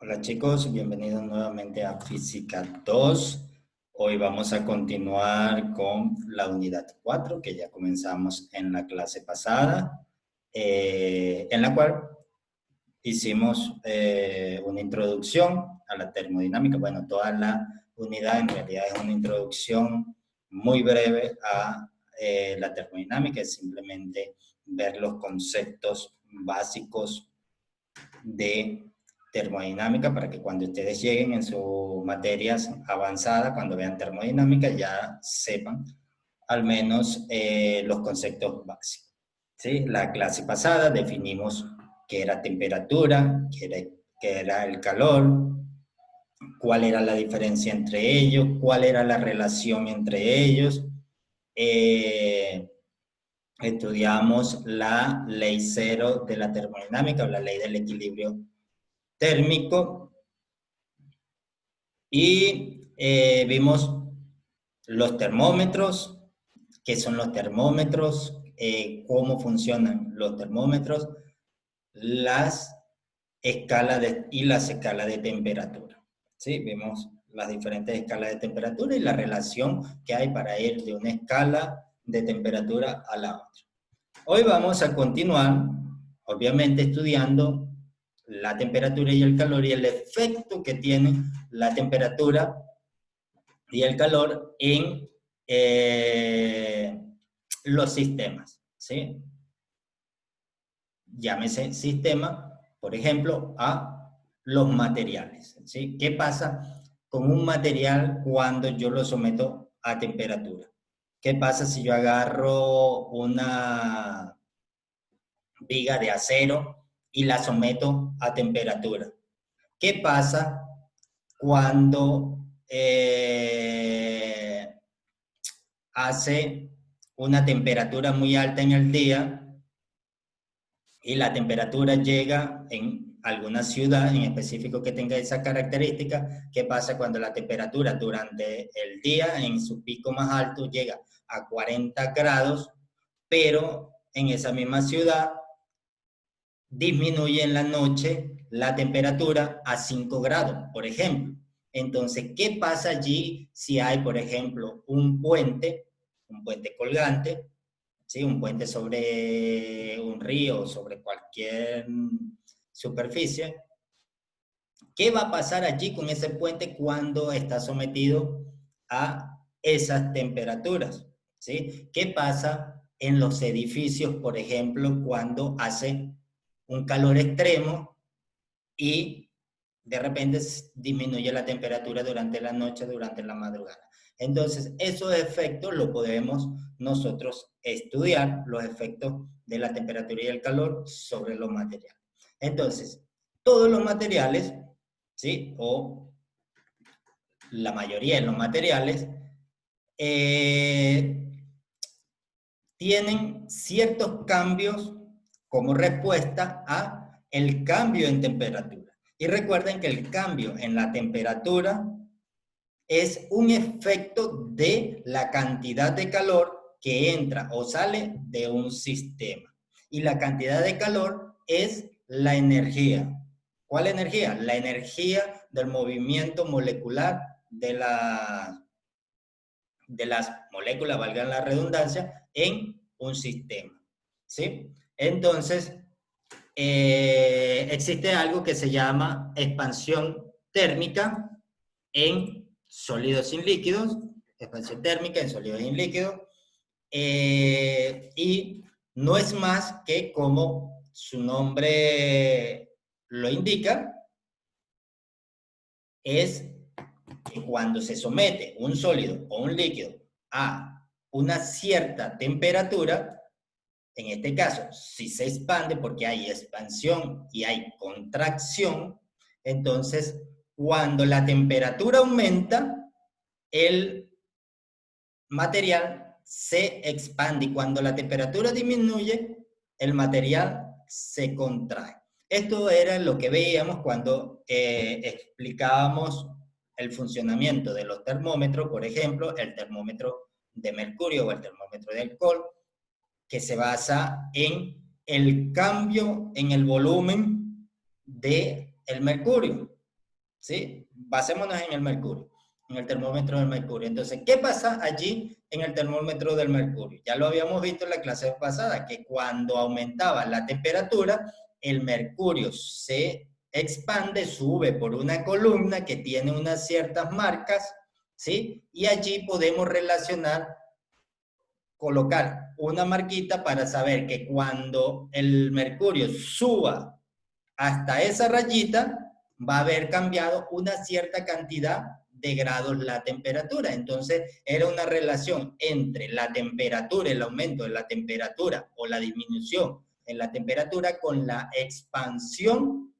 Hola chicos, bienvenidos nuevamente a Física 2. Hoy vamos a continuar con la unidad 4 que ya comenzamos en la clase pasada, en la cual hicimos una introducción a la termodinámica. Bueno, toda la unidad en realidad es una introducción muy breve a la termodinámica, es simplemente ver los conceptos básicos de termodinámica para que cuando ustedes lleguen en sus materias avanzadas, cuando vean termodinámica, ya sepan al menos los conceptos básicos. ¿Sí? La clase pasada definimos qué era temperatura, qué era el calor, cuál era la diferencia entre ellos, cuál era la relación entre ellos. Eh, Estudiamos la ley cero de la termodinámica o la ley del equilibrio térmico y vimos los termómetros, qué son los termómetros, cómo funcionan los termómetros, las y las escalas de temperatura. ¿Sí? Vimos las diferentes escalas de temperatura y la relación que hay para ir de una escala de temperatura a la otra. Hoy vamos a continuar, obviamente, estudiando la temperatura y el calor y el efecto que tiene la temperatura y el calor en los sistemas, ¿sí? Llámese sistema, por ejemplo, a los materiales, ¿sí? ¿Qué pasa con un material cuando yo lo someto a temperatura? ¿Qué pasa si yo agarro una viga de acero y la someto a temperatura? ¿Qué pasa cuando hace una temperatura muy alta en el día y la temperatura llega en alguna ciudad en específico que tenga esa característica? ¿Qué pasa cuando la temperatura durante el día en su pico más alto llega a 40 grados, pero en esa misma ciudad disminuye en la noche la temperatura a 5 grados, por ejemplo? Entonces, ¿qué pasa allí si hay, por ejemplo, un puente colgante, ¿sí? Un puente sobre un río, sobre cualquier superficie? ¿Qué va a pasar allí con ese puente cuando está sometido a esas temperaturas? ¿Sí? ¿Qué pasa en los edificios, por ejemplo, cuando hace un calor extremo y de repente disminuye la temperatura durante la noche, durante la madrugada? Entonces, esos efectos los podemos nosotros estudiar, los efectos de la temperatura y el calor sobre los materiales. Entonces, todos los materiales, ¿sí? O la mayoría de los materiales, eh, tienen ciertos cambios como respuesta a el cambio en temperatura. Y recuerden que el cambio en la temperatura es un efecto de la cantidad de calor que entra o sale de un sistema. Y la cantidad de calor es la energía. ¿Cuál energía? La energía del movimiento molecular de las moléculas, valga la redundancia, en un sistema. ¿Sí? Entonces, existe algo que se llama expansión térmica en sólidos sin líquidos, expansión térmica en sólidos sin líquidos, y no es más que, como su nombre lo indica, es que cuando se somete un sólido o un líquido a una cierta temperatura, en este caso, si se expande, porque hay expansión y hay contracción, entonces cuando la temperatura aumenta, el material se expande, y cuando la temperatura disminuye, el material se contrae. Esto era lo que veíamos cuando explicábamos el funcionamiento de los termómetros, por ejemplo, el termómetro de mercurio o el termómetro de alcohol, que se basa en el cambio en el volumen del mercurio. ¿sí? Basémonos en el mercurio, en el termómetro del mercurio. Entonces, ¿qué pasa allí en el termómetro del mercurio? Ya lo habíamos visto en la clase pasada, que cuando aumentaba la temperatura, el mercurio se expande, sube por una columna que tiene unas ciertas marcas, ¿sí? Y allí podemos relacionar, colocar una marquita para saber que cuando el mercurio suba hasta esa rayita, va a haber cambiado una cierta cantidad de grados la temperatura. Entonces, era una relación entre la temperatura, el aumento de la temperatura o la disminución en la temperatura con la expansión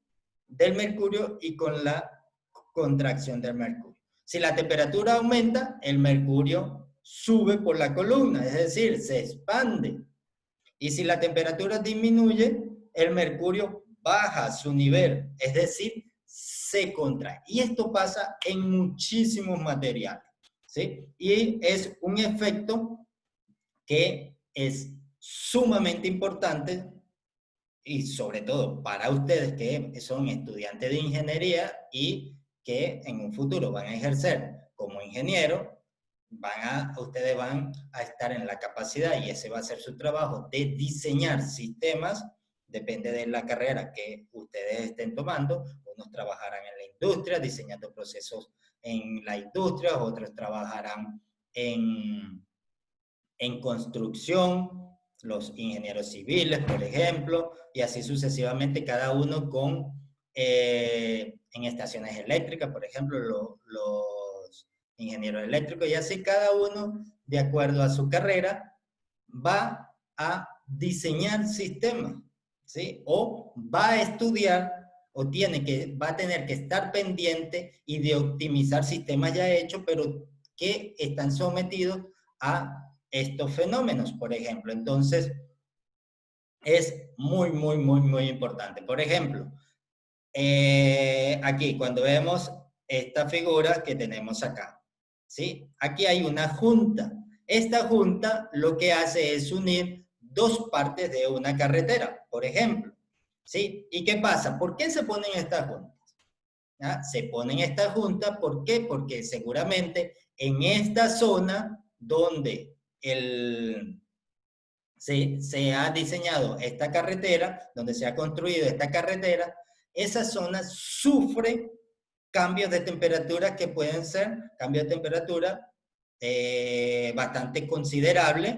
del mercurio y con la contracción del mercurio. Si la temperatura aumenta, el mercurio sube por la columna, es decir, se expande. Y si la temperatura disminuye, el mercurio baja su nivel, es decir, se contrae. Y esto pasa en muchísimos materiales, ¿sí? Y es un efecto que es sumamente importante y sobre todo para ustedes que son estudiantes de ingeniería y que en un futuro van a ejercer como ingeniero, ustedes van a estar en la capacidad, y ese va a ser su trabajo, de diseñar sistemas. Depende de la carrera que ustedes estén tomando. Unos trabajarán en la industria, diseñando procesos en la industria, otros trabajarán en construcción, los ingenieros civiles, por ejemplo, y así sucesivamente, cada uno en estaciones eléctricas, por ejemplo, los ingenieros eléctricos, y así cada uno, de acuerdo a su carrera, va a diseñar sistemas, ¿sí? O va a estudiar o va a tener que estar pendiente y de optimizar sistemas ya hechos, pero que están sometidos a estos fenómenos, por ejemplo. Entonces, es muy, muy, muy, muy importante. Por ejemplo, aquí cuando vemos esta figura que tenemos acá, ¿sí? Aquí hay una junta. Esta junta lo que hace es unir dos partes de una carretera, por ejemplo, ¿sí? ¿Y qué pasa? ¿Por qué se ponen estas juntas? ¿Ah? Se ponen estas juntas, ¿por qué? Porque seguramente en esta zona donde se ha diseñado esta carretera, donde se ha construido esta carretera, esa zona sufre cambios de temperatura que pueden ser cambios de temperatura bastante considerables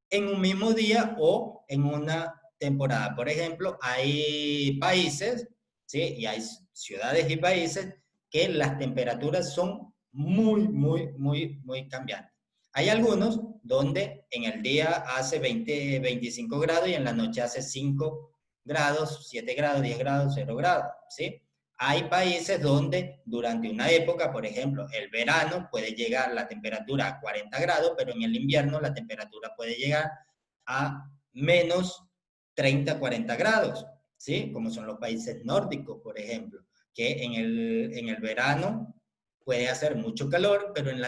en un mismo día o en una temporada. Por ejemplo, hay países, ¿sí? Y hay ciudades y países que las temperaturas son muy, muy, muy, muy cambiantes. Hay algunos donde en el día hace 20, 25 grados y en la noche hace 5 grados, 7 grados, 10 grados, 0 grados, ¿sí? Hay países donde durante una época, por ejemplo, el verano puede llegar la temperatura a 40 grados, pero en el invierno la temperatura puede llegar a menos 30, 40 grados, ¿sí? Como son los países nórdicos, por ejemplo, que en el verano puede hacer mucho calor, pero en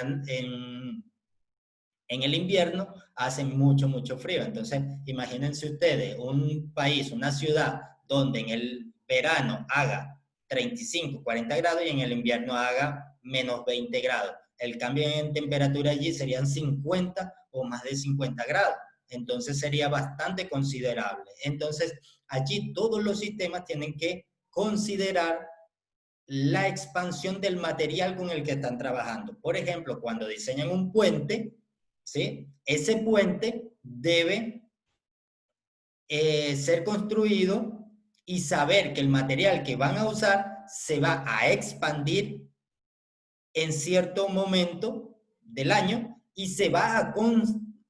el invierno hace mucho, mucho frío. Entonces, imagínense ustedes un país, una ciudad, donde en el verano haga 35, 40 grados y en el invierno haga menos 20 grados. El cambio en temperatura allí serían 50 o más de 50 grados. Entonces sería bastante considerable. Entonces, allí todos los sistemas tienen que considerar la expansión del material con el que están trabajando. Por ejemplo, cuando diseñan un puente, ¿sí? Ese puente debe ser construido y saber que el material que van a usar se va a expandir en cierto momento del año y se va a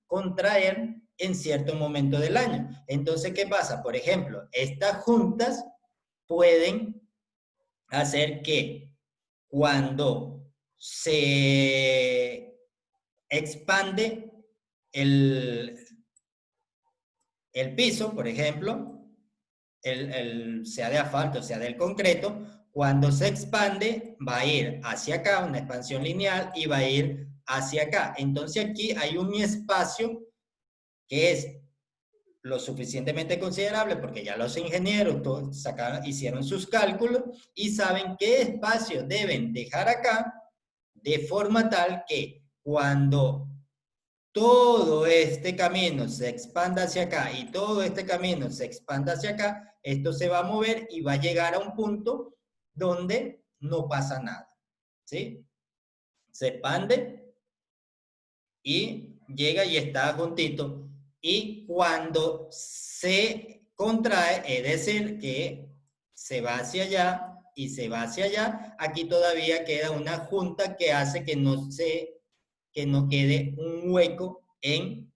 contraer en cierto momento del año. Entonces, ¿qué pasa? Por ejemplo, estas juntas pueden hacer que cuando se expande el, el piso, por ejemplo, sea de asfalto, sea del concreto, cuando se expande va a ir hacia acá, una expansión lineal, y va a ir hacia acá. Entonces aquí hay un espacio que es lo suficientemente considerable, porque ya los ingenieros hicieron sus cálculos y saben qué espacio deben dejar acá, de forma tal que cuando todo este camino se expanda hacia acá y todo este camino se expanda hacia acá, esto se va a mover y va a llegar a un punto donde no pasa nada, ¿sí? Se expande y llega y está juntito. Y cuando se contrae, es decir, que se va hacia allá y se va hacia allá, aquí todavía queda una junta que hace que no quede un hueco en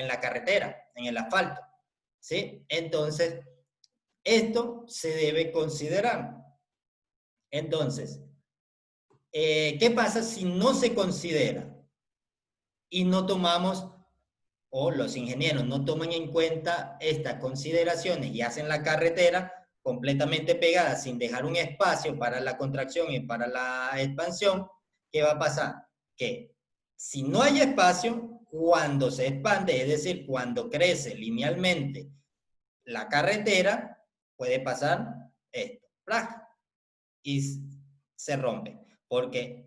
la carretera, en el asfalto, ¿sí? Entonces, esto se debe considerar. Entonces, ¿qué pasa si no se considera y no tomamos, o los ingenieros no toman en cuenta estas consideraciones y hacen la carretera completamente pegada sin dejar un espacio para la contracción y para la expansión? ¿Qué va a pasar? Que si no hay espacio, cuando se expande, es decir, cuando crece linealmente la carretera, puede pasar esto, y se rompe, porque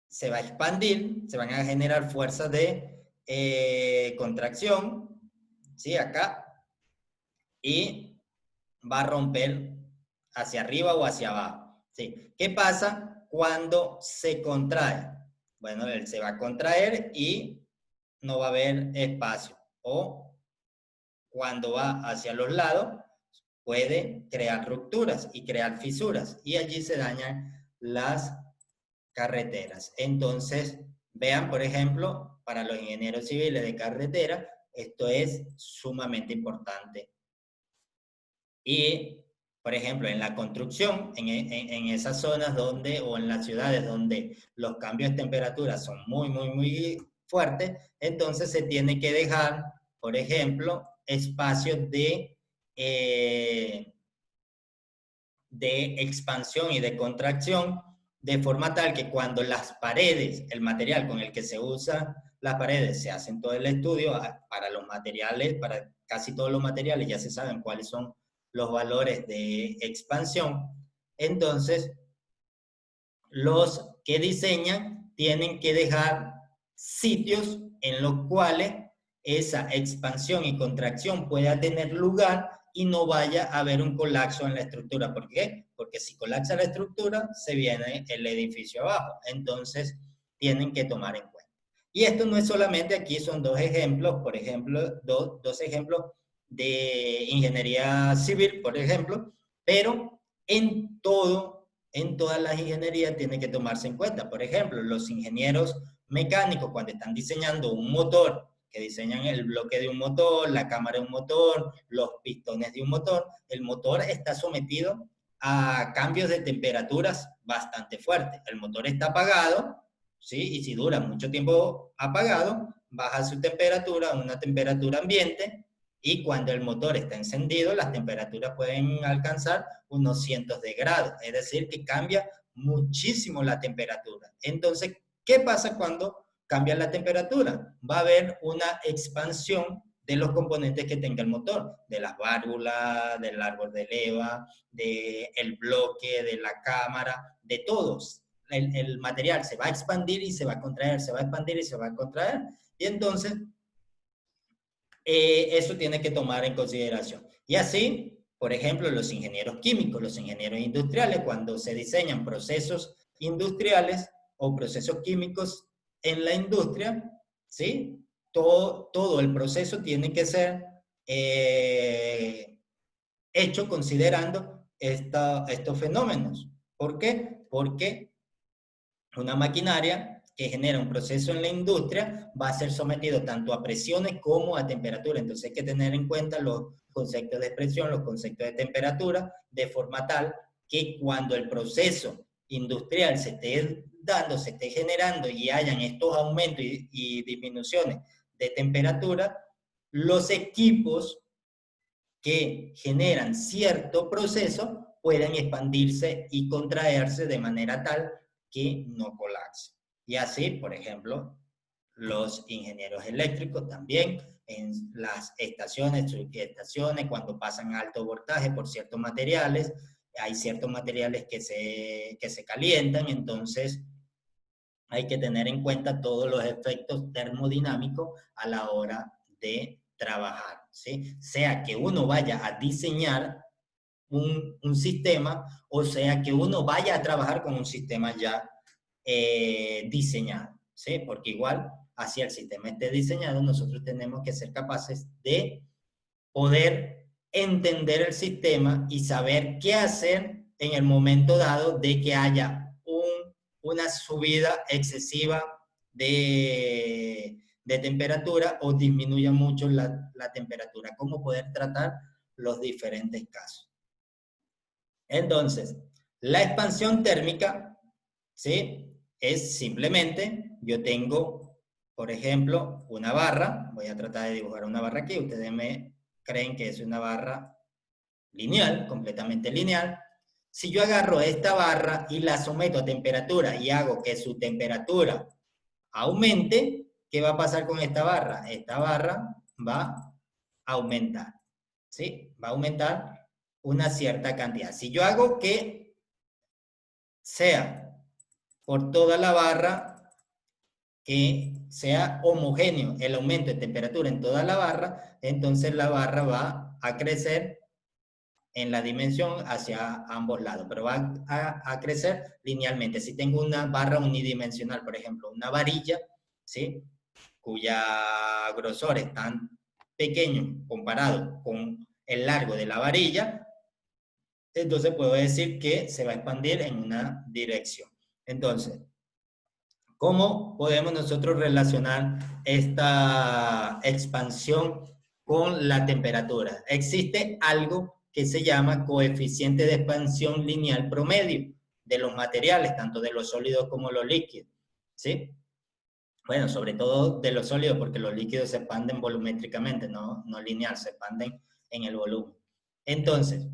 se va a expandir, se van a generar fuerzas de contracción, ¿sí? Acá, y va a romper hacia arriba o hacia abajo, ¿sí? ¿Qué pasa cuando se contrae? Bueno, él se va a contraer y no va a haber espacio. O cuando va hacia los lados, puede crear rupturas y crear fisuras. Y allí se dañan las carreteras. Entonces, vean, por ejemplo, para los ingenieros civiles de carretera, esto es sumamente importante. Y, por ejemplo, en la construcción, en esas zonas donde, o en las ciudades donde los cambios de temperatura son muy fuertes, entonces se tiene que dejar, por ejemplo, espacios de expansión y de contracción, de forma tal que cuando las paredes, el material con el que se usa las paredes, se hacen todo el estudio, para los materiales, para casi todos los materiales ya se saben cuáles son los valores de expansión. Entonces, los que diseñan tienen que dejar sitios en los cuales esa expansión y contracción pueda tener lugar y no vaya a haber un colapso en la estructura. ¿Por qué? Porque si colapsa la estructura, se viene el edificio abajo. Entonces, tienen que tomar en cuenta. Y esto no es solamente aquí, son dos ejemplos, por ejemplo, dos ejemplos de ingeniería civil, por ejemplo, pero en todas las ingenierías tiene que tomarse en cuenta. Por ejemplo, los ingenieros mecánicos, cuando están diseñando un motor, que diseñan el bloque de un motor, la cámara de un motor, los pistones de un motor, el motor está sometido a cambios de temperaturas bastante fuertes. El motor está apagado, ¿sí? Y si dura mucho tiempo apagado, baja su temperatura a una temperatura ambiente, y cuando el motor está encendido, las temperaturas pueden alcanzar unos cientos de grados, es decir, que cambia muchísimo la temperatura. Entonces, ¿qué pasa cuando cambia la temperatura? Va a haber una expansión de los componentes que tenga el motor, de las válvulas, del árbol de leva, del bloque, de la cámara, de todos. El material se va a expandir y se va a contraer, se va a expandir y se va a contraer. Y entonces, eso tiene que tomar en consideración. Y así, por ejemplo, los ingenieros químicos, los ingenieros industriales, cuando se diseñan procesos industriales o procesos químicos en la industria, ¿sí? Todo el proceso tiene que ser hecho considerando estos fenómenos. ¿Por qué? Porque una maquinaria que genera un proceso en la industria va a ser sometido tanto a presiones como a temperatura. Entonces hay que tener en cuenta los conceptos de presión, los conceptos de temperatura, de forma tal que cuando el proceso industrial se esté dando, se esté generando y hayan estos aumentos y disminuciones de temperatura, los equipos que generan cierto proceso puedan expandirse y contraerse de manera tal que no colapse. Y así, por ejemplo, los ingenieros eléctricos también, en las estaciones, subestaciones, cuando pasan a alto voltaje por ciertos materiales, hay ciertos materiales que se calientan, entonces hay que tener en cuenta todos los efectos termodinámicos a la hora de trabajar, ¿sí? Sea que uno vaya a diseñar un sistema, o sea que uno vaya a trabajar con un sistema ya diseñado, ¿sí? Porque igual, hacia el sistema esté diseñado, nosotros tenemos que ser capaces de poder entender el sistema y saber qué hacer en el momento dado de que haya una subida excesiva de temperatura o disminuya mucho la temperatura, cómo poder tratar los diferentes casos. Entonces, la expansión térmica, ¿sí? Es simplemente, yo tengo, por ejemplo, una barra, voy a tratar de dibujar una barra aquí, ustedes me creen que es una barra lineal, completamente lineal. Si yo agarro esta barra y la someto a temperatura y hago que su temperatura aumente, ¿qué va a pasar con esta barra? Esta barra va a aumentar, ¿sí? Va a aumentar una cierta cantidad. Si yo hago que sea por toda la barra, que sea homogéneo el aumento de temperatura en toda la barra, entonces la barra va a crecer en la dimensión hacia ambos lados, pero va a crecer linealmente. Si tengo una barra unidimensional, por ejemplo, una varilla, ¿sí? Cuya grosor es tan pequeño comparado con el largo de la varilla, entonces puedo decir que se va a expandir en una dirección. Entonces, ¿cómo podemos nosotros relacionar esta expansión con la temperatura? Existe algo que se llama coeficiente de expansión lineal promedio de los materiales, tanto de los sólidos como los líquidos, ¿sí? Bueno, sobre todo de los sólidos, porque los líquidos se expanden volumétricamente, no lineal, se expanden en el volumen. Entonces,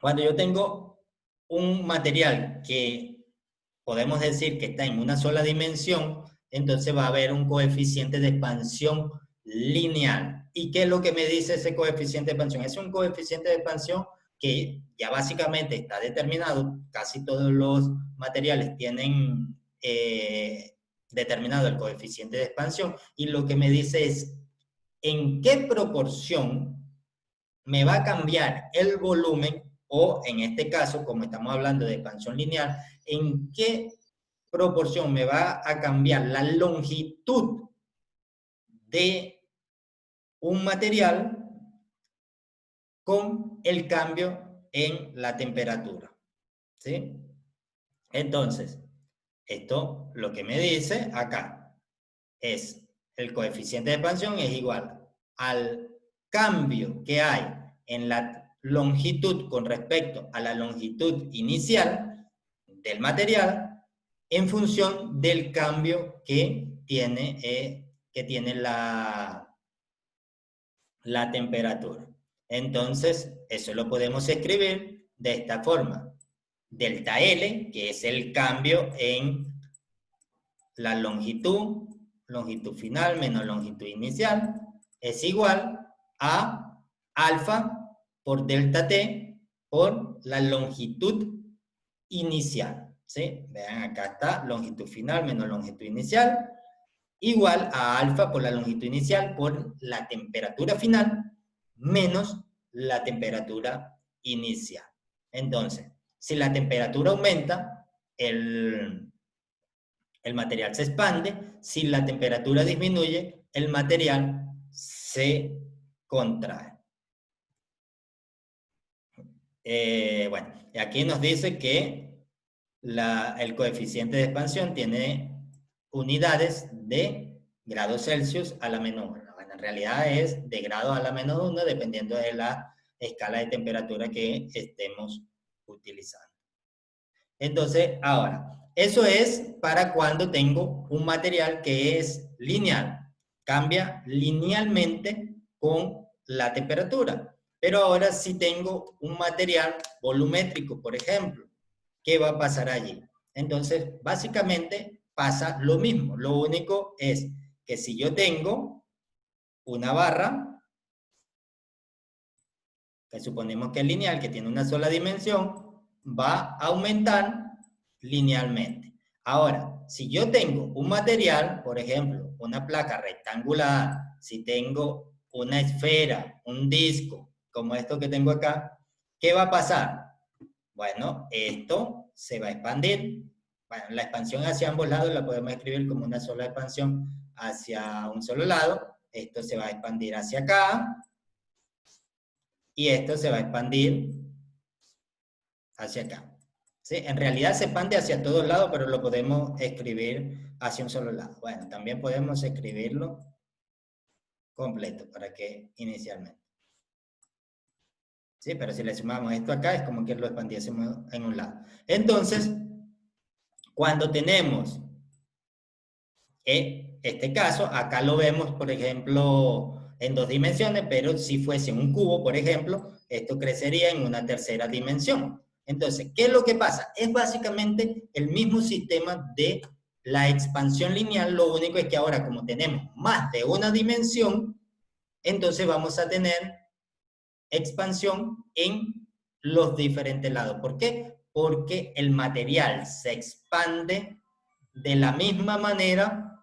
cuando yo tengo un material que podemos decir que está en una sola dimensión, entonces va a haber un coeficiente de expansión lineal. ¿Y qué es lo que me dice ese coeficiente de expansión? Es un coeficiente de expansión que ya básicamente está determinado, casi todos los materiales tienen determinado el coeficiente de expansión, y lo que me dice es en qué proporción me va a cambiar el volumen, o en este caso, como estamos hablando de expansión lineal, en qué proporción me va a cambiar la longitud de un material con el cambio en la temperatura, ¿sí? Entonces, esto lo que me dice acá es el coeficiente de expansión es igual al cambio que hay en la longitud con respecto a la longitud inicial del material en función del cambio que tiene la temperatura. Entonces, eso lo podemos escribir de esta forma. Delta L, que es el cambio en la longitud final menos longitud inicial, es igual a alfa por delta T por la longitud inicial, ¿sí? Vean, acá está longitud final menos longitud inicial, igual a alfa por la longitud inicial por la temperatura final menos la temperatura inicial. Entonces, si la temperatura aumenta, el material se expande. Si la temperatura disminuye, el material se contrae. Bueno, aquí nos dice que el coeficiente de expansión tiene unidades de grados Celsius a la menos 1. Bueno, en realidad es de grados a la menos 1 dependiendo de la escala de temperatura que estemos utilizando. Entonces, ahora, eso es para cuando tengo un material que es lineal. Cambia linealmente con la temperatura. Pero ahora si tengo un material volumétrico, por ejemplo, ¿qué va a pasar allí? Entonces, básicamente, pasa lo mismo. Lo único es que si yo tengo una barra, que suponemos que es lineal, que tiene una sola dimensión, va a aumentar linealmente. Ahora, si yo tengo un material, por ejemplo, una placa rectangular, si tengo una esfera, un disco, como esto que tengo acá, ¿qué va a pasar? Bueno, esto se va a expandir. Bueno, la expansión hacia ambos lados la podemos escribir como una sola expansión hacia un solo lado. Esto se va a expandir hacia acá. Y esto se va a expandir hacia acá. ¿Sí? En realidad se expande hacia todos lados, pero lo podemos escribir hacia un solo lado. Bueno, también podemos escribirlo completo, para que inicialmente. ¿Sí? Pero si le sumamos esto acá, es como que lo expandiésemos en un lado. Entonces, cuando tenemos este caso, acá lo vemos, por ejemplo, en 2 dimensiones, pero si fuese un cubo, por ejemplo, esto crecería en una tercera dimensión. Entonces, ¿qué es lo que pasa? Es básicamente el mismo sistema de la expansión lineal, lo único es que ahora como tenemos más de una dimensión, entonces vamos a tener expansión en los diferentes lados. ¿Por qué? Porque el material se expande de la misma manera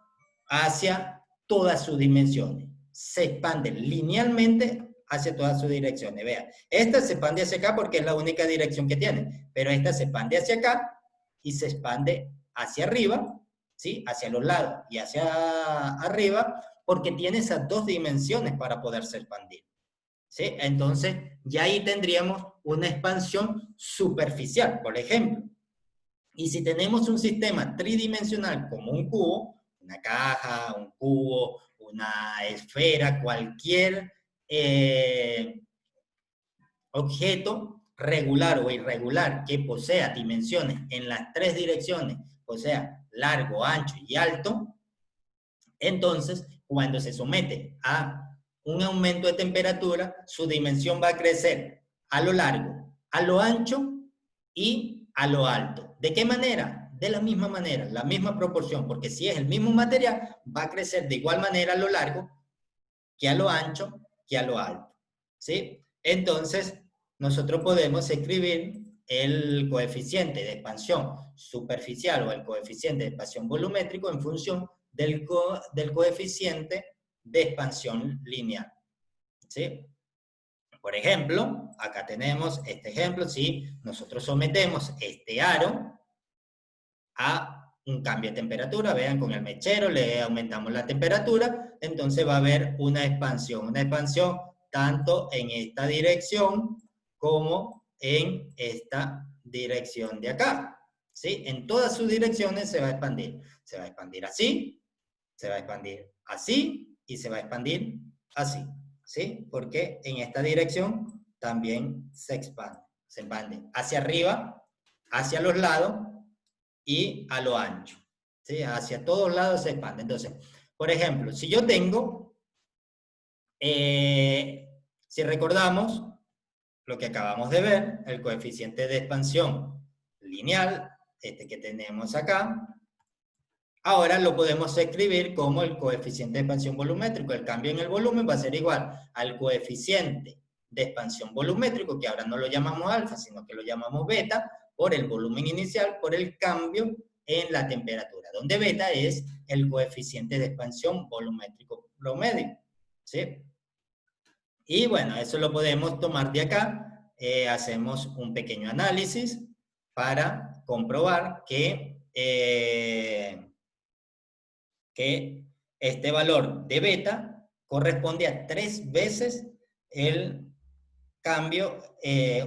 hacia todas sus dimensiones. Se expande linealmente hacia todas sus direcciones. Vean, esta se expande hacia acá porque es la única dirección que tiene, pero esta se expande hacia acá y se expande hacia arriba, ¿sí? Hacia los lados y hacia arriba, porque tiene esas 2 dimensiones para poderse expandir. ¿Sí? Entonces, ya ahí tendríamos una expansión superficial, por ejemplo. Y si tenemos un sistema tridimensional como un cubo, una caja, un cubo, una esfera, cualquier objeto regular o irregular que posea dimensiones en las 3 direcciones, o sea, largo, ancho y alto, entonces, cuando se somete a un aumento de temperatura, su dimensión va a crecer a lo largo, a lo ancho y a lo alto. ¿De qué manera? De la misma manera, la misma proporción, porque si es el mismo material, va a crecer de igual manera a lo largo que a lo ancho que a lo alto. ¿Sí? Entonces, nosotros podemos escribir el coeficiente de expansión superficial o el coeficiente de expansión volumétrico en función del coeficiente de expansión lineal. ¿Sí? Por ejemplo, acá tenemos este ejemplo, si nosotros sometemos este aro a un cambio de temperatura, vean, con el mechero le aumentamos la temperatura, entonces va a haber una expansión tanto en esta dirección como en esta dirección de acá. ¿Sí? En todas sus direcciones se va a expandir. Se va a expandir así, se va a expandir así y se va a expandir así. ¿Sí? Porque en esta dirección también se expande. Se expande hacia arriba, hacia los lados y a lo ancho. ¿Sí? Hacia todos lados se expande. Entonces, por ejemplo, si yo tengo, si recordamos lo que acabamos de ver, el coeficiente de expansión lineal, este que tenemos acá, ahora lo podemos escribir como el coeficiente de expansión volumétrico. El cambio en el volumen va a ser igual al coeficiente de expansión volumétrico, que ahora no lo llamamos alfa, sino que lo llamamos beta, por el volumen inicial, por el cambio en la temperatura, donde beta es el coeficiente de expansión volumétrico promedio. ¿Sí? Y bueno, eso lo podemos tomar de acá. Hacemos un pequeño análisis para comprobar que este valor de beta corresponde a 3 veces el cambio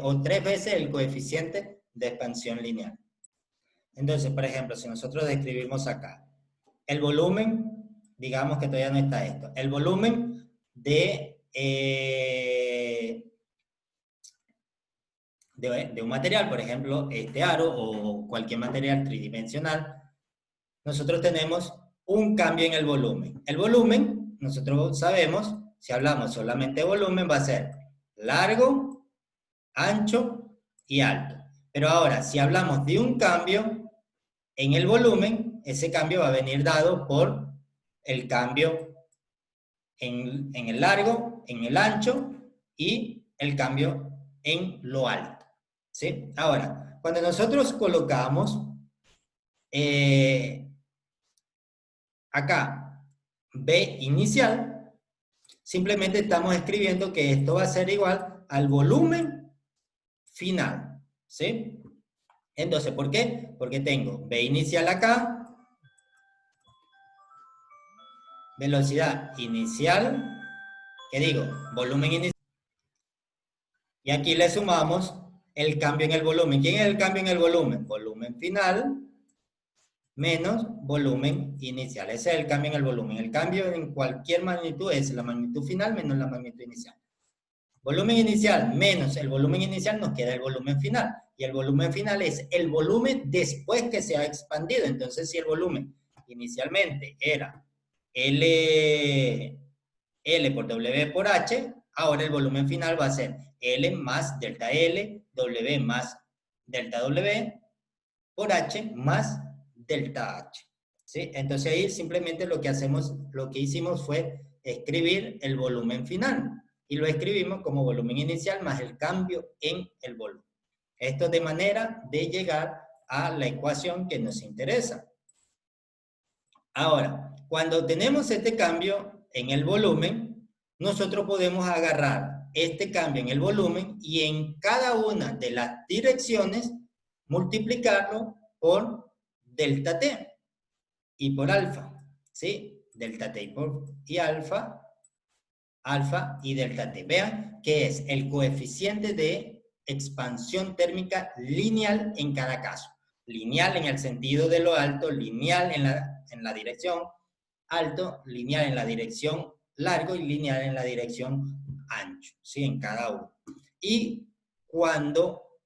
o 3 veces el coeficiente de expansión lineal. Entonces, por ejemplo, si nosotros describimos acá el volumen, digamos que todavía no está esto, el volumen de un material, por ejemplo, este aro o cualquier material tridimensional, nosotros tenemos un cambio en el volumen. El volumen, nosotros sabemos, si hablamos solamente de volumen, va a ser largo, ancho y alto. Pero ahora, si hablamos de un cambio en el volumen, ese cambio va a venir dado por el cambio en el largo, en el ancho y el cambio en lo alto. ¿Sí? Ahora, cuando nosotros colocamos acá B inicial, simplemente estamos escribiendo que esto va a ser igual al volumen final. ¿Sí? Entonces, ¿por qué? Porque tengo B inicial acá, velocidad inicial, ¿qué digo? Volumen inicial. Y aquí le sumamos el cambio en el volumen. ¿Quién es el cambio en el volumen? Volumen final menos volumen inicial. Ese es el cambio en el volumen. El cambio en cualquier magnitud es la magnitud final menos la magnitud inicial. Volumen inicial menos el volumen inicial nos queda el volumen final. Y el volumen final es el volumen después que se ha expandido. Entonces, si el volumen inicialmente era L por W por H, ahora el volumen final va a ser L más delta L, W más delta W por H más delta H. ¿Sí? Entonces ahí simplemente lo que hicimos fue escribir el volumen final y lo escribimos como volumen inicial más el cambio en el volumen. Esto de manera de llegar a la ecuación que nos interesa. Ahora, cuando tenemos este cambio en el volumen, nosotros podemos agarrar este cambio en el volumen y en cada una de las direcciones multiplicarlo por delta t y por alfa, ¿sí? Delta t y alfa, alfa y delta t. Vean que es el coeficiente de expansión térmica lineal en cada caso. Lineal en el sentido de lo alto, lineal en la dirección alto, lineal en la dirección largo y lineal en la dirección ancho, ¿sí? En cada uno. Y cuando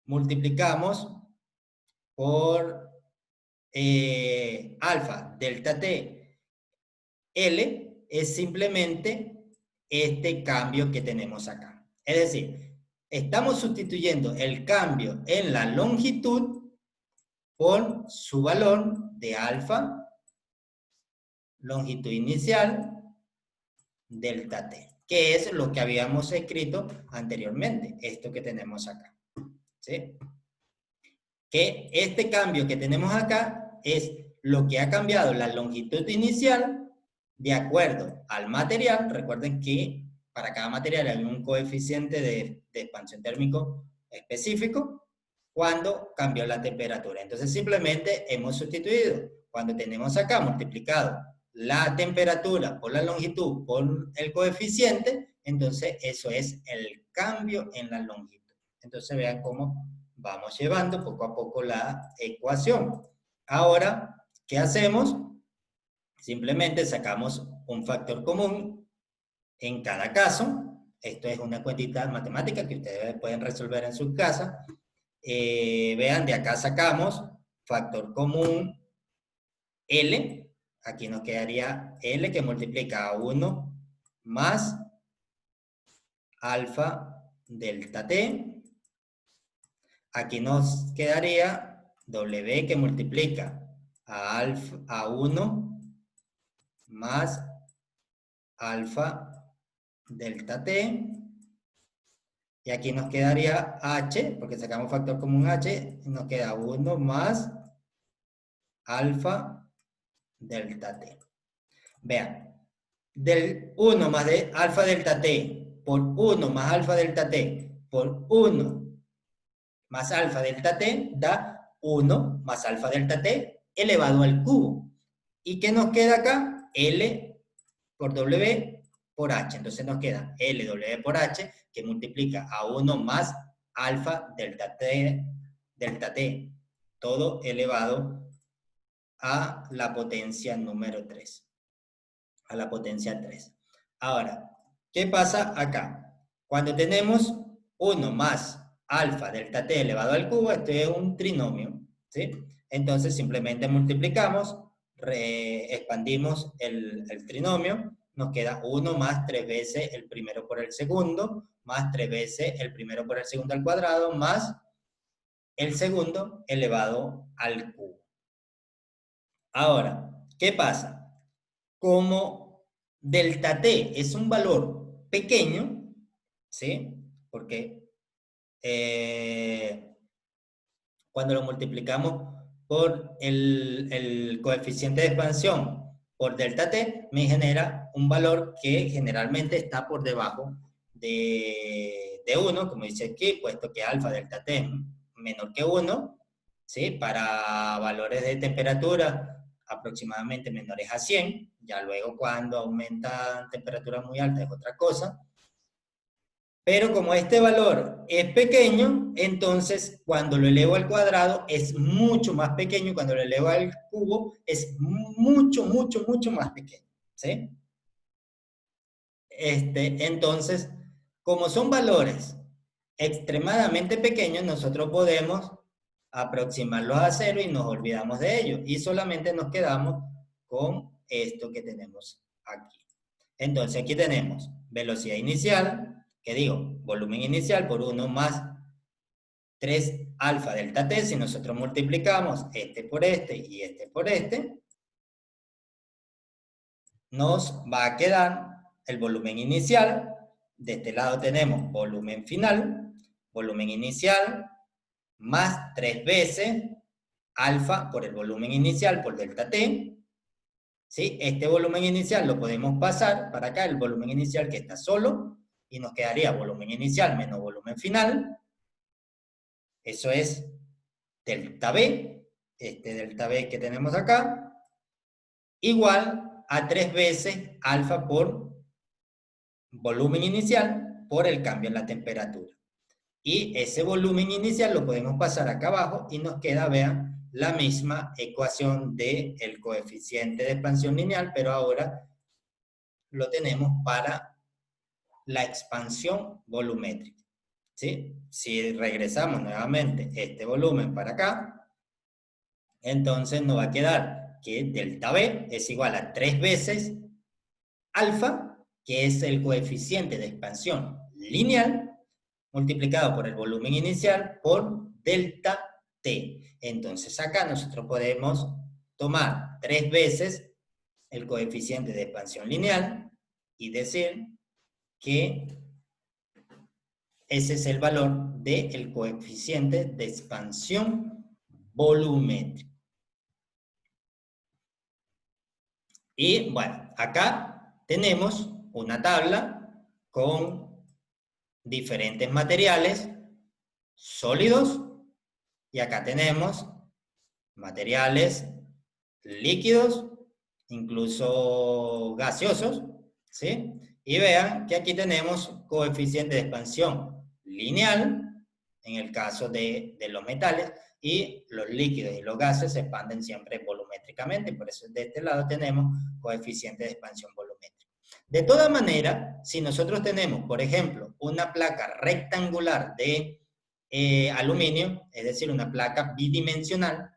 multiplicamos por alfa, delta t, L es simplemente este cambio que tenemos acá. Es decir, estamos sustituyendo el cambio en la longitud por su valor de alfa, longitud inicial, delta t, que es lo que habíamos escrito anteriormente, esto que tenemos acá. ¿Sí? Que este cambio que tenemos acá es lo que ha cambiado la longitud inicial de acuerdo al material. Recuerden que para cada material hay un coeficiente de expansión térmico específico cuando cambió la temperatura. Entonces simplemente hemos sustituido. Cuando tenemos acá multiplicado la temperatura por la longitud por el coeficiente, entonces eso es el cambio en la longitud. Entonces vean cómo vamos llevando poco a poco la ecuación. Ahora, ¿qué hacemos? Simplemente sacamos un factor común en cada caso. Esto es una cuentita matemática que ustedes pueden resolver en su casa. Vean, de acá sacamos factor común L. Aquí nos quedaría L que multiplica a 1 más alfa delta t. Aquí nos quedaría W que multiplica a, alfa, a 1 más alfa delta t. Y aquí nos quedaría H, porque sacamos factor común H, nos queda 1 más alfa delta t. Vean, del 1 más de alfa delta t por 1 más alfa delta t por 1 más alfa delta t da 1 más alfa delta t elevado al cubo. ¿Y qué nos queda acá? L por W por H. Entonces nos queda LW por H que multiplica a 1 más alfa delta t, todo elevado a la potencia número 3. A la potencia 3. Ahora, ¿qué pasa acá? Cuando tenemos 1 más alfa delta t elevado al cubo, esto es un trinomio, ¿sí? Entonces simplemente multiplicamos, expandimos el trinomio, nos queda 1 más 3 veces el primero por el segundo, más 3 veces el primero por el segundo al cuadrado, más el segundo elevado al cubo. Ahora, ¿qué pasa? Como delta T es un valor pequeño, ¿sí? Porque cuando lo multiplicamos por el coeficiente de expansión por delta T, me genera un valor que generalmente está por debajo de 1, como dice aquí, puesto que alfa delta T es menor que 1, ¿sí? Para valores de temperatura aproximadamente menores a 100, ya luego cuando aumentan temperaturas muy altas es otra cosa, pero como este valor es pequeño, entonces cuando lo elevo al cuadrado es mucho más pequeño, cuando lo elevo al cubo es mucho más pequeño, ¿sí? Entonces, como son valores extremadamente pequeños, nosotros podemos aproximarlos a cero y nos olvidamos de ellos. Y solamente nos quedamos con esto que tenemos aquí. Entonces, aquí tenemos velocidad inicial, que digo, volumen inicial por 1 más 3 alfa delta t. Si nosotros multiplicamos este por este y este por este, nos va a quedar el volumen inicial. De este lado tenemos volumen final, volumen inicial, más 3 veces alfa por el volumen inicial por delta t. ¿Sí? Este volumen inicial lo podemos pasar para acá, el volumen inicial que está solo, y nos quedaría volumen inicial menos volumen final. Eso es delta B, este delta B que tenemos acá, igual a 3 veces alfa por volumen inicial por el cambio en la temperatura. Y ese volumen inicial lo podemos pasar acá abajo y nos queda, vean, la misma ecuación del coeficiente de expansión lineal, pero ahora lo tenemos para la expansión volumétrica. ¿Sí? Si regresamos nuevamente este volumen para acá, entonces nos va a quedar que delta B es igual a 3 veces alfa, que es el coeficiente de expansión lineal, multiplicado por el volumen inicial por delta T. Entonces acá nosotros podemos tomar 3 veces el coeficiente de expansión lineal y decir que ese es el valor del coeficiente de expansión volumétrica. Y bueno, acá tenemos una tabla con diferentes materiales sólidos y acá tenemos materiales líquidos, incluso gaseosos, ¿sí? Y vean que aquí tenemos coeficiente de expansión lineal, en el caso de los metales, y los líquidos y los gases se expanden siempre volumétricamente, por eso de este lado tenemos coeficiente de expansión volumétrica. De todas maneras, si nosotros tenemos, por ejemplo, una placa rectangular de aluminio, es decir, una placa bidimensional,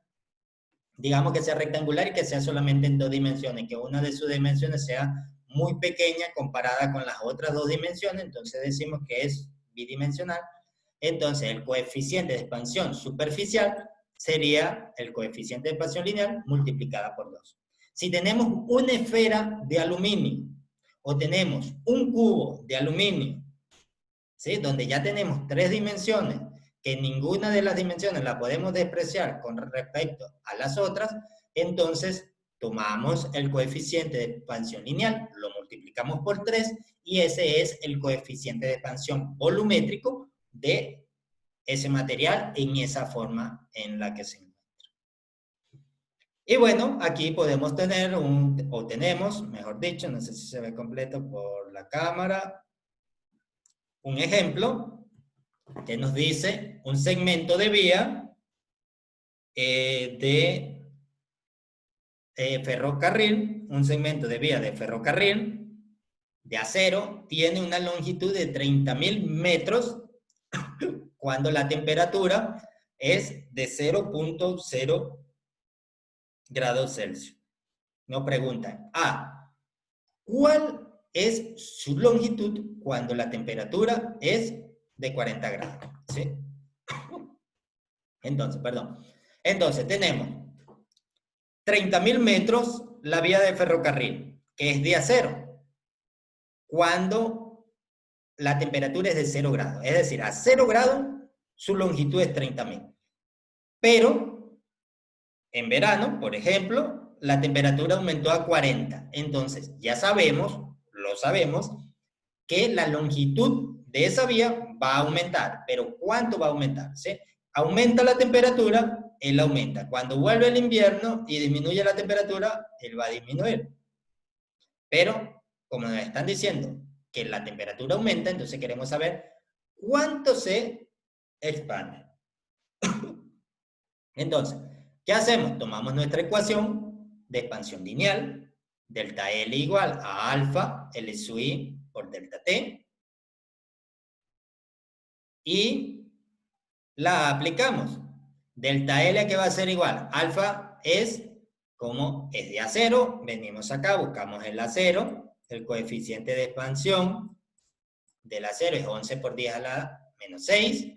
digamos que sea rectangular y que sea solamente en 2 dimensiones, que una de sus dimensiones sea muy pequeña comparada con las otras 2 dimensiones, entonces decimos que es bidimensional. Entonces el coeficiente de expansión superficial sería el coeficiente de expansión lineal multiplicada por 2. Si tenemos una esfera de aluminio o tenemos un cubo de aluminio, ¿sí? Donde ya tenemos 3 dimensiones, que ninguna de las dimensiones la podemos despreciar con respecto a las otras, entonces tomamos el coeficiente de expansión lineal, lo multiplicamos por 3 y ese es el coeficiente de expansión volumétrico de ese material en esa forma en la que se encuentra. Y bueno, aquí podemos tener o tenemos, mejor dicho, no sé si se ve completo por la cámara, un ejemplo que nos dice un segmento de vía de ferrocarril, un segmento de vía de ferrocarril de acero, tiene una longitud de 30.000 metros cuando la temperatura es de 0.0 grados Celsius. Nos preguntan, ¿cuál es su longitud cuando la temperatura es de 40 grados? ¿Sí? Entonces, tenemos 30.000 metros la vía de ferrocarril, que es de acero, cuando la temperatura es de 0 grados. Es decir, a 0 grados su longitud es 30.000. Pero en verano, por ejemplo, la temperatura aumentó a 40. Entonces, ya sabemos, lo sabemos, que la longitud de esa vía va a aumentar. Pero ¿cuánto va a aumentar? ¿Sí? Aumenta la temperatura, él aumenta. Cuando vuelve el invierno y disminuye la temperatura, él va a disminuir. Pero, como nos están diciendo que la temperatura aumenta, entonces queremos saber cuánto se expande. Entonces, ¿qué hacemos? Tomamos nuestra ecuación de expansión lineal, delta L igual a alfa L sub I por delta T, y la aplicamos. Delta L, ¿qué va a ser igual? Alfa es, como es de acero, venimos acá, buscamos el acero, el coeficiente de expansión del acero es 11 por 10 a la menos 6,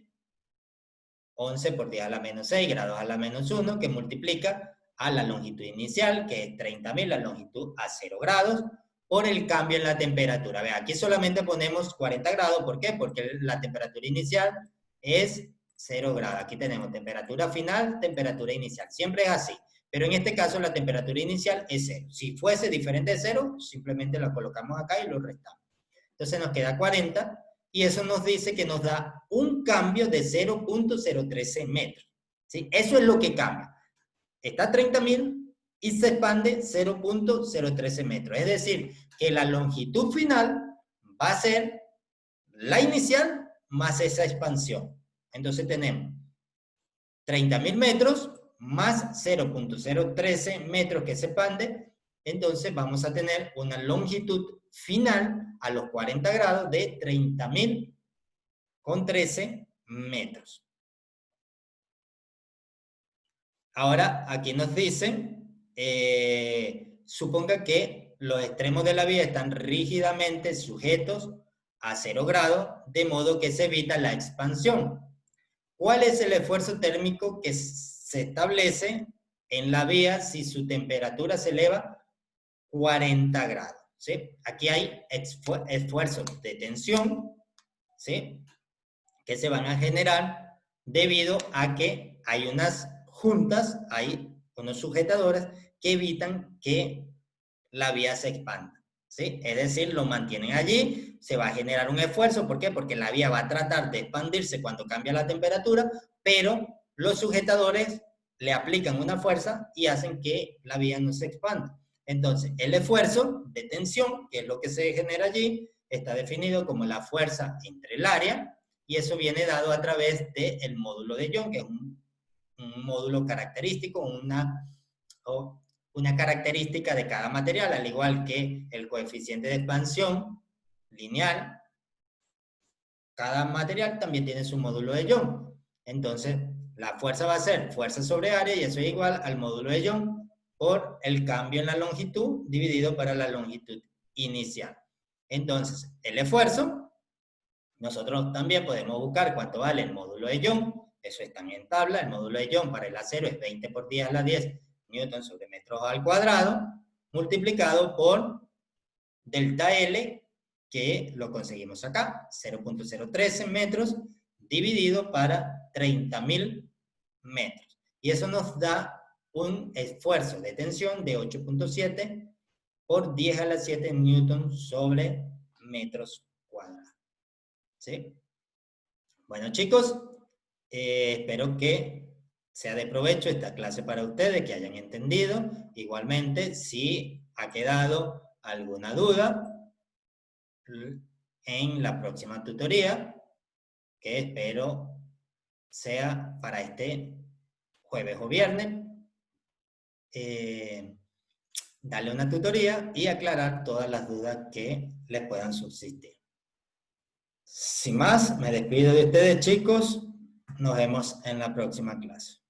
11 por 10 a la menos 6 grados a la menos 1, que multiplica a la longitud inicial, que es 30.000, la longitud a 0 grados, por el cambio en la temperatura. Vean, aquí solamente ponemos 40 grados, ¿por qué? Porque la temperatura inicial es 0 grados. Aquí tenemos temperatura final, temperatura inicial. Siempre es así. Pero en este caso la temperatura inicial es 0. Si fuese diferente de 0, simplemente la colocamos acá y lo restamos. Entonces nos queda 40, y eso nos dice que nos da un cambio de 0.013 metros. ¿Sí? Eso es lo que cambia. Está a 30.000 y se expande 0.013 metros. Es decir, que la longitud final va a ser la inicial más esa expansión. Entonces tenemos 30.000 metros más 0.013 metros que se expande. Entonces vamos a tener una longitud final a los 40 grados de 30.000 con 13 metros. Ahora, aquí nos dicen, suponga que los extremos de la vía están rígidamente sujetos a 0 grados, de modo que se evita la expansión. ¿Cuál es el esfuerzo térmico que se establece en la vía si su temperatura se eleva 40 grados? ¿Sí? Aquí hay esfuerzos de tensión, ¿sí?, que se van a generar debido a que hay unas juntas, hay unos sujetadores que evitan que la vía se expanda, ¿sí? Es decir, lo mantienen allí, se va a generar un esfuerzo. ¿Por qué? Porque la vía va a tratar de expandirse cuando cambia la temperatura, pero los sujetadores le aplican una fuerza y hacen que la vía no se expanda. Entonces, el esfuerzo de tensión, que es lo que se genera allí, está definido como la fuerza entre el área, y eso viene dado a través del módulo de Young, que es un módulo característico, una característica de cada material, al igual que el coeficiente de expansión lineal. Cada material también tiene su módulo de Young. Entonces, la fuerza va a ser fuerza sobre área, y eso es igual al módulo de Young por el cambio en la longitud dividido para la longitud inicial. Entonces, el esfuerzo, nosotros también podemos buscar cuánto vale el módulo de Young. Eso está en tabla. El módulo de Young para el acero es 20 por 10 a la 10 newton sobre metros al cuadrado, multiplicado por delta L, que lo conseguimos acá, 0.013 metros, dividido para 30.000 metros. Y eso nos da un esfuerzo de tensión de 8.7 por 10 a la 7 newton sobre metros cuadrados. ¿Sí? Bueno, chicos, espero que sea de provecho esta clase para ustedes, que hayan entendido. Igualmente, si ha quedado alguna duda, en la próxima tutoría, que espero sea para este jueves o viernes, darle una tutoría y aclarar todas las dudas que les puedan subsistir. Sin más, me despido de ustedes, chicos. Nos vemos en la próxima clase.